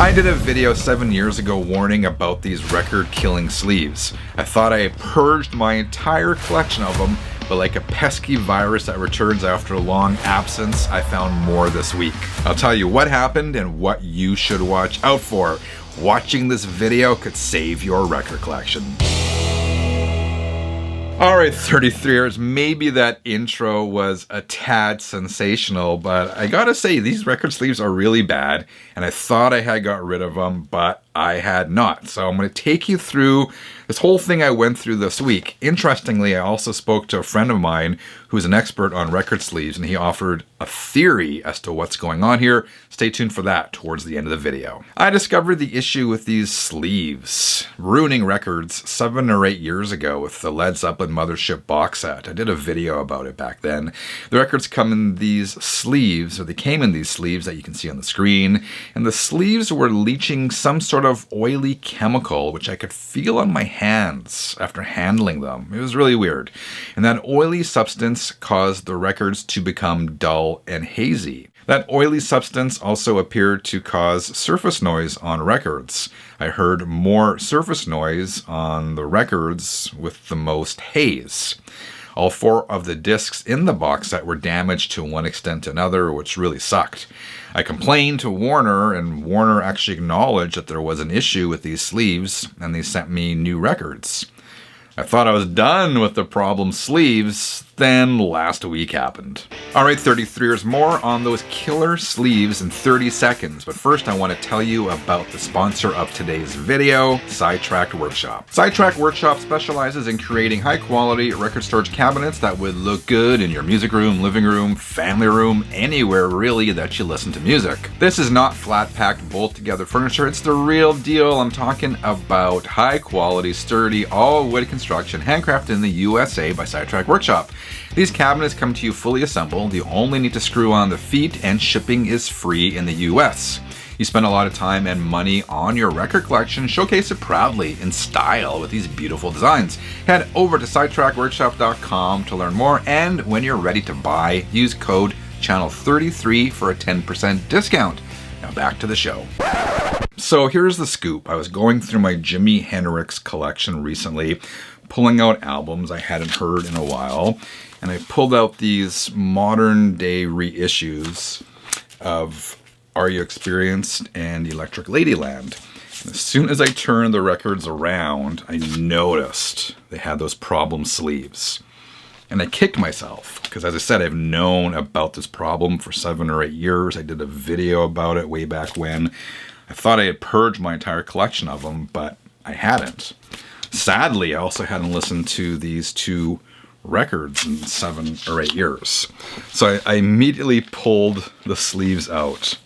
I did a video 7 years ago warning about these record-killing sleeves. I thought I had purged my entire collection of them, but like a pesky virus that returns after a long absence, I found more this week. I'll tell you what happened and what you should watch out for. Watching this video could save your record collection. Alright, 33ers, maybe that intro was a tad sensational, but I gotta say, these record sleeves are really bad, and I thought I had got rid of them, but I had not. So I'm going to take you through this whole thing I went through this week. Interestingly, I also spoke to a friend of mine who's an expert on record sleeves, and he offered a theory as to what's going on here. Stay tuned for that towards the end of the video. I discovered the issue with these sleeves ruining records 7 or 8 years ago with the Led Zeppelin Mothership box set. I did a video about it back then. The records come in these sleeves, or they came in these sleeves that you can see on the screen, and the sleeves were leaching some sort of oily chemical, which I could feel on my hands after handling them. It was really weird. And that oily substance caused the records to become dull and hazy. That oily substance also appeared to cause surface noise on records. I heard more surface noise on the records with the most haze. All 4 of the discs in the box set were damaged to one extent or another, which really sucked. I complained to Warner, and Warner actually acknowledged that there was an issue with these sleeves, and they sent me new records. I thought I was done with the problem sleeves, then last week happened. Alright, 33ers, more on those killer sleeves in 30 seconds, but first I want to tell you about the sponsor of today's video, Sidetracked Workshop. Sidetracked Workshop specializes in creating high-quality record storage cabinets that would look good in your music room, living room, family room, anywhere really that you listen to music. This is not flat-packed, bolt-together furniture, it's the real deal. I'm talking about high-quality, sturdy, all-wood construction, handcrafted in the USA by Sidetracked Workshop. These cabinets come to you fully assembled. You only need to screw on the feet, and shipping is free in the US. You spend a lot of time and money on your record collection. Showcase it proudly in style with these beautiful designs. Head over to sidetrackworkshop.com to learn more, and when you're ready to buy, use code CHANNEL33 for a 10% discount. Now back to the show. So here's the scoop. I was going through my Jimi Hendrix collection recently, pulling out albums I hadn't heard in a while, and I pulled out these modern day reissues of Are You Experienced and Electric Ladyland. And as soon as I turned the records around, I noticed they had those problem sleeves. And I kicked myself, because as I said, I've known about this problem for 7 or 8 years. I did a video about it way back when. I thought I had purged my entire collection of them, but I hadn't. Sadly, I also hadn't listened to these 2 records in 7 or 8 years. So I immediately pulled the sleeves out.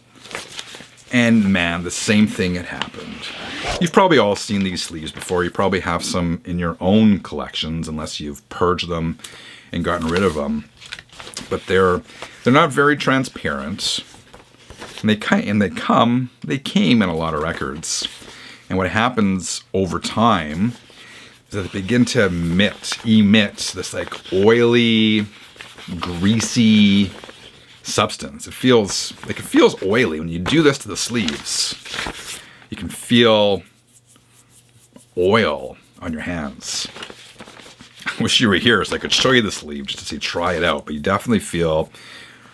And man, the same thing had happened. You've probably all seen these sleeves before. You probably have some in your own collections, unless you've purged them and gotten rid of them. But they're not very transparent. And they came in a lot of records. And what happens over time is that they begin to emit this like oily, greasy substance. It feels oily when you do this to the sleeves. You can feel oil on your hands. I wish you were here so I could show you the sleeve just to see, try it out, but you definitely feel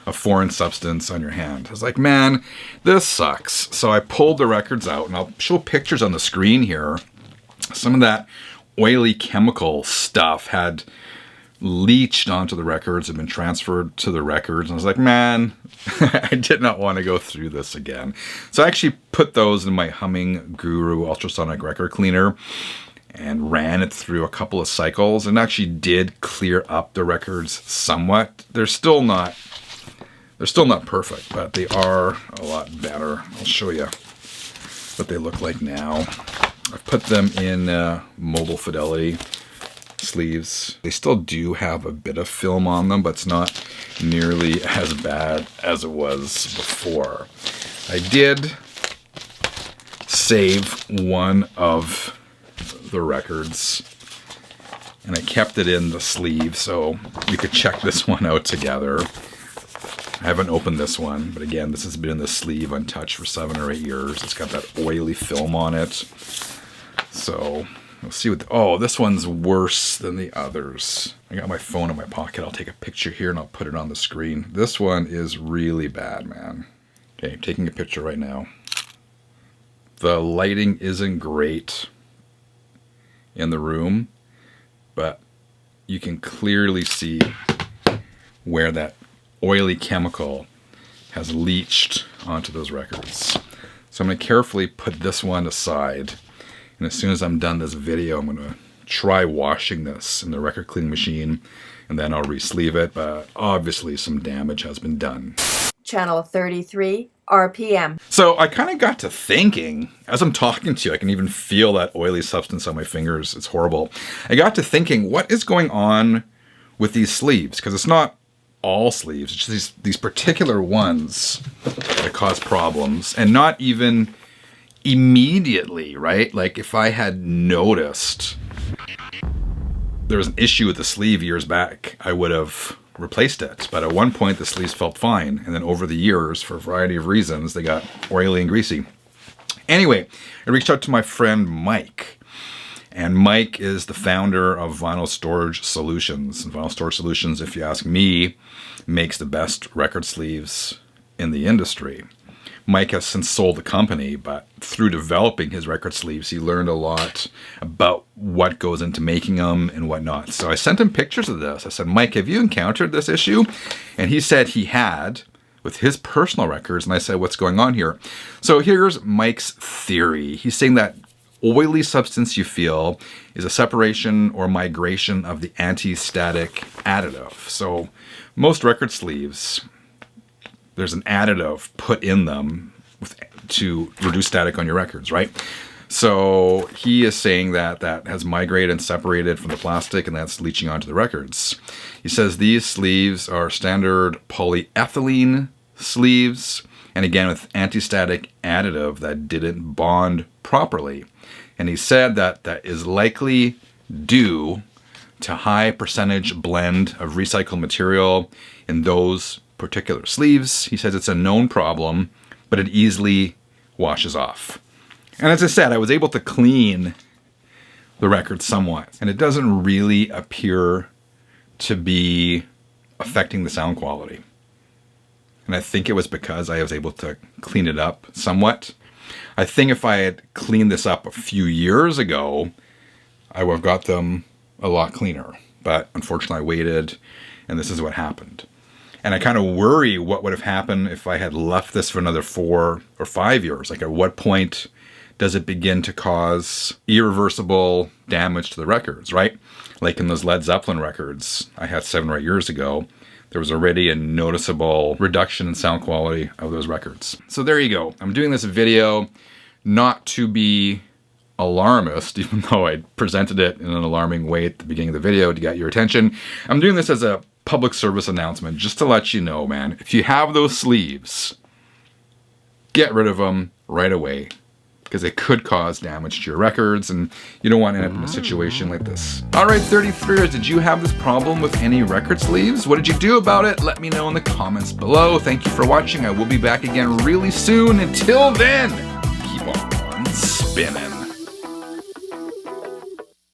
a foreign substance on your hand. I was like, man, this sucks. So I pulled the records out, and I'll show pictures on the screen here. Some of that oily chemical stuff had leached onto the records and been transferred to the records. And I was like, man, I did not want to go through this again. So I actually put those in my Humming Guru ultrasonic record cleaner and ran it through a couple of cycles, and actually did clear up the records somewhat. They're still not perfect, but they are a lot better. I'll show you what they look like now. I've put them in mobile fidelity sleeves. They still do have a bit of film on them, but it's not nearly as bad as it was before. I did save one of the records, and I kept it in the sleeve so we could check this one out together. I haven't opened this one, but again, this has been in the sleeve untouched for 7 or 8 years. It's got that oily film on it. So we'll see what, oh, this one's worse than the others. I got my phone in my pocket. I'll take a picture here and I'll put it on the screen. This one is really bad, man. Okay, taking a picture right now. The lighting isn't great in the room, but you can clearly see where that oily chemical has leached onto those records. So I'm going to carefully put this one aside, and as soon as I'm done this video, I'm going to try washing this in the record cleaning machine, and then I'll re-sleeve it, but obviously some damage has been done. Channel 33 RPM. So I kind of got to thinking, as I'm talking to you, I can even feel that oily substance on my fingers. It's horrible. I got to thinking, what is going on with these sleeves? Because it's not all sleeves, it's just these particular ones that cause problems, and not even immediately, right? Like if I had noticed there was an issue with the sleeve years back, I would have replaced it. But at one point the sleeves felt fine, and then over the years, for a variety of reasons, they got oily and greasy. Anyway, I reached out to my friend Mike, and Mike is the founder of Vinyl Storage Solutions. And Vinyl Storage Solutions, if you ask me, makes the best record sleeves in the industry. Mike has since sold the company, but through developing his record sleeves, he learned a lot about what goes into making them and whatnot. So I sent him pictures of this. I said, Mike, have you encountered this issue? And he said he had with his personal records. And I said, what's going on here? So here's Mike's theory. He's saying that oily substance you feel is a separation or migration of the anti-static additive. So most record sleeves, there's an additive put in them to reduce static on your records, right? So he is saying that that has migrated and separated from the plastic, and that's leaching onto the records. He says these sleeves are standard polyethylene sleeves, and again with anti-static additive that didn't bond properly. And he said that that is likely due to high percentage blend of recycled material in those particular sleeves. He says it's a known problem, but it easily washes off. And as I said, I was able to clean the record somewhat, and it doesn't really appear to be affecting the sound quality. And I think it was because I was able to clean it up somewhat. I think if I had cleaned this up a few years ago, I would have got them a lot cleaner. But unfortunately I waited, and this is what happened. And I kind of worry what would have happened if I had left this for another 4 or 5 years. Like at what point does it begin to cause irreversible damage to the records, right? Like in those Led Zeppelin records I had 7 or 8 years ago, there was already a noticeable reduction in sound quality of those records. So there you go. I'm doing this video not to be alarmist, even though I presented it in an alarming way at the beginning of the video to get your attention. I'm doing this as a public service announcement just to let you know, man, if you have those sleeves, get rid of them right away, because it could cause damage to your records, and you don't want to end up in a situation like this. All right, 33ers, did you have this problem with any record sleeves? What did you do about it? Let me know in the comments below. Thank you for watching. I will be back again really soon. Until then, keep on spinning.